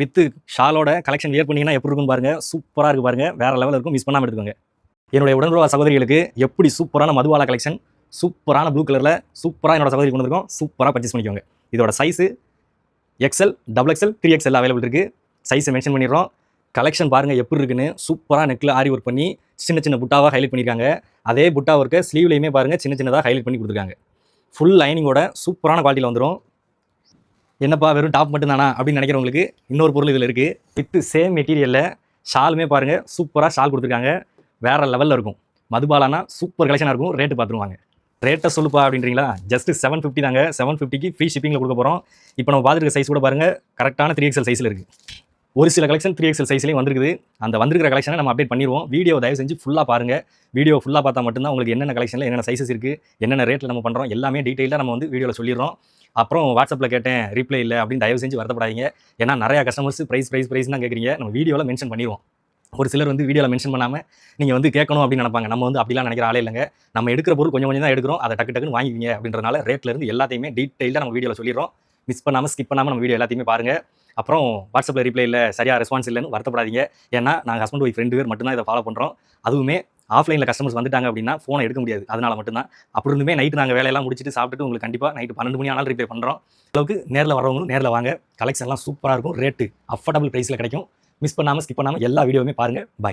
With ஷாலோட collection wear பண்ணிங்கன்னா எப்படி இருக்குன்னு பாருங்க. சூப்பராக இருக்கு பாருங்க. வேற லெவலில் இருக்கும். மிஸ் பண்ணாமல் எடுத்துக்கோங்க. என்னுடைய உடன்பிறவா சகோதரிகளுக்கு எப்படி சூப்பரான மதுபாலா கலெக்ஷன், சூப்பரான ப்ளூ கலரில் சூப்பராக என்னோட சகோதரி கொண்டு வந்திருக்கோம். சூப்பராக பர்ச்சேஸ் பண்ணிக்கோங்க. இதோட size XL, XXL, 3XL available இருக்குது. சைஸை மென்ஷன் பண்ணிடுறோம். கலெக்ஷன் பாருங்கள் எப்படி இருக்குன்னு. சூப்பராக நெக்கில் ஆரி ஒர்க் பண்ணி சின்ன சின்ன புட்டாவாக ஹைலைட் பண்ணியிருக்காங்க. அதே புட்டா ஒர்க்கை ஸ்லீவ்லையுமே பாருங்கள் சின்ன சின்னதாக ஹைலைட் பண்ணி கொடுத்துருக்காங்க. ஃபுல் லைனிங்கோட சூப்பரான குவாலிட்டியில் வந்துடும். என்னப்பா வெறும் டாப் மட்டும் தானா அப்படின்னு நினைக்கிறவங்களுக்கு இன்னொரு பொருள் இதில் இருக்குது. வித் சேம் மெட்டீரியலில் ஷாலுமே பாருங்கள் சூப்பராக ஷால் கொடுத்துருக்காங்க. வேறு லெவலில் இருக்கும். மதுபாலானா சூப்பர் கலெக்ஷனாக இருக்கும். ரேட்டு பார்த்துருவாங்க. ரேட்டை சொல்லுப்பா அப்படின்றீங்களா? ஜஸ்ட் 750 தாங்க. 750க்கு ஃப்ரீ ஷிப்பிங்கில் கொடுக்க போகிறோம். இப்போ நம்ம பார்த்துருக்க சைஸ் கூட பாருங்கள் கரெக்டான 3XL சைஸில் இருக்குது. ஒரு சில கலெக்ஷன் 3XL சைஸ்லேயும் வந்துருக்குது. அந்த வந்திருக்கிற கலெக்ஷனை நம்ம அப்டேட் பண்ணிடுவோம். வீடியோ தயவு செஞ்சு ஃபுல்லாக பாருங்கள். வீடியோ ஃபுல்லாக பார்த்தா மட்டும்தான் உங்களுக்கு என்னென்ன கலெக்ஷனில் என்னென்ன சைஸஸ் இருக்குது, என்னென்ன ரேட்டில் நம்ம பண்ணுறோம் எல்லாமே டீட்டெயிலாக நம்ம வந்து வீடியோவில் சொல்லிடுறோம். அப்புறம் வாட்ஸ்அப்பில் கேட்டேன் ரிப்ளை இல்லை அப்படின்னு தயவு செஞ்சு வருத்தப்படாதீங்க. ஏன்னா நிறையா கஸ்டமர்ஸ் ப்ரைஸ் தான் கேட்குறீங்க. நம்ம வீடியோவில் மென்ஷன் பண்ணிடுவோம். ஒரு சிலர் வந்து வீடியோவில் மென்ஷன் பண்ணாமல் நீங்கள் வந்து கேட்கணும் அப்படின்னு நினைப்பாங்க. நம்ம வந்து அப்படிலாம் நினைக்கிற ஆளே இல்லைங்க. நம்ம எடுக்கிற பொருள் கொஞ்சம் கொஞ்சம் தான் எடுக்கிறோம். அதை டக்குன்னு வாங்கிக்கிங்க அப்படின்றனால ரேட்லேருந்து எல்லாத்தையுமே டீட்டெயிலாக நம்ம வீடியோவில் சொல்லிடுறோம். மிஸ் பண்ணாமல் ஸ்கிப் பண்ணாமல் நம்ம வீடியோ எல்லாத்தையுமே பாருங்கள். அப்புறம் வாட்ஸ்அப்பில் ரிப்ளை இல்லை, சரியாக ரெஸ்பான்ஸ் இல்லைன்னு வருத்தப்படாதீங்க. ஏன்னா நாங்கள் ஹஸ்பண்ட் ஒய்ஃப் 2 பேர் மட்டும்தான் இதை ஃபாலோ பண்ணுறோம். அதுவுமே ஆஃப்லைனில் கஸ்டமர்ஸ் வந்துட்டாங்க அப்படின்னா ஃபோனை எடுக்க முடியாது. அதனால் மட்டும்தான். அப்படி இருந்துமே நைட்டு நாங்கள் வேலையெல்லாம் முடிச்சுட்டு சாப்பிட்டுட்டு உங்களுக்கு கண்டிப்பாக நைட்டு 12 மணி ஆனாலும் ரிப்ளை பண்ணுறோம். அளவுக்கு நேரில் வரவங்களும் நேரில் வாங்க. கலெக்ஷன்லாம் சூப்பராக இருக்கும். ரேட்டு அஃபோர்டபுள் ப்ரைஸில் கிடைக்கும். மிஸ் பண்ணாமல் ஸ்கிப் பண்ணாமல் எல்லா வீடியோவுமே பாருங்கள். பாய்.